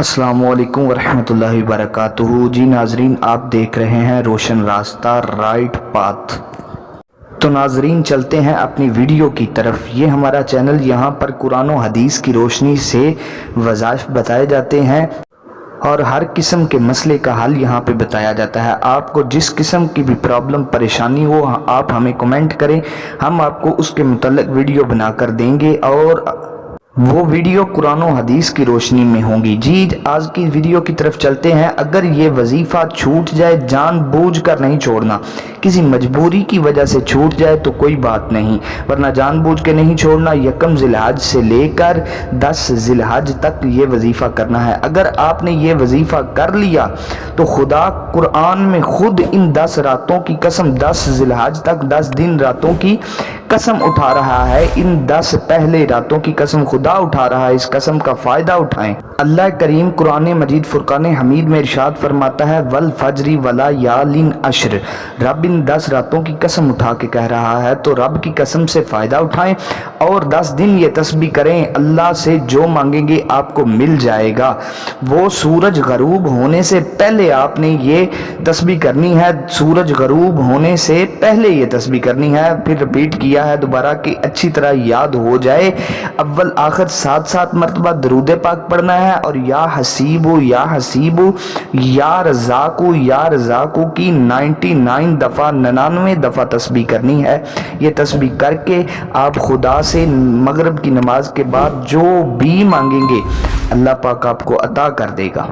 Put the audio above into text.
अस्सलामु अलैकुम वरहमतुल्लाहि वबरकातुहू। जी नाजरीन, आप देख रहे हैं रोशन रास्ता, राइट पाथ। तो नाजरीन, चलते हैं अपनी वीडियो की तरफ। ये हमारा चैनल, यहाँ पर कुरान और हदीस की रोशनी से वज़ाइफ बताए जाते हैं और हर किस्म के मसले का हल यहाँ पे बताया जाता है। आपको जिस किस्म की भी प्रॉब्लम परेशानी हो, आप हमें कमेंट करें, हम आपको उसके मुतल्लिक वीडियो बनाकर देंगे और वो वीडियो कुरान और हदीस की रोशनी में होंगी। जी आज की वीडियो की तरफ चलते हैं। अगर ये वजीफ़ा छूट जाए, जानबूझकर नहीं छोड़ना, किसी मजबूरी की वजह से छूट जाए तो कोई बात नहीं, वरना जानबूझ के नहीं छोड़ना। यकम ज़िलहज से लेकर 10 ज़िलहज तक ये वजीफ़ा करना है। अगर आपने ये वजीफ़ा कर लिया तो खुदा कुरान में खुद इन 10 रातों की कसम, 10 ज़िलहज तक 10 दिन रातों की कसम उठा रहा है। इन 10 पहले रातों की कसम खुदा उठा रहा है। इस कसम का फ़ायदा उठाएं। अल्लाह करीम कुरान मजीद फुरकान हमीद में इरशाद फरमाता है, वल फजरी वला यालिन अश्र। रब इन 10 रातों की कसम उठा के कह रहा है, तो रब की कसम से फ़ायदा उठाएं और 10 दिन ये तस्बीह करें। अल्लाह से जो मांगेंगे आपको मिल जाएगा। वो सूरज गरूब होने से पहले आपने ये तस्बीह करनी है। सूरज गरूब होने से पहले ये तस्बीह करनी है। फिर रिपीट किया है दोबारा कि अच्छी तरह याद हो जाए। अव्वल आखिर 7-7 मरतबा दरूद पाक पढ़ना है और या हसीबो या हसीबो या रज़ाकू की 99 दफ़ा 99 दफ़ा तस्बीह करनी है। ये तस्बीह करके आप खुदा से मगरिब की नमाज के बाद जो भी मांगेंगे अल्लाह पाक आपको अता कर देगा।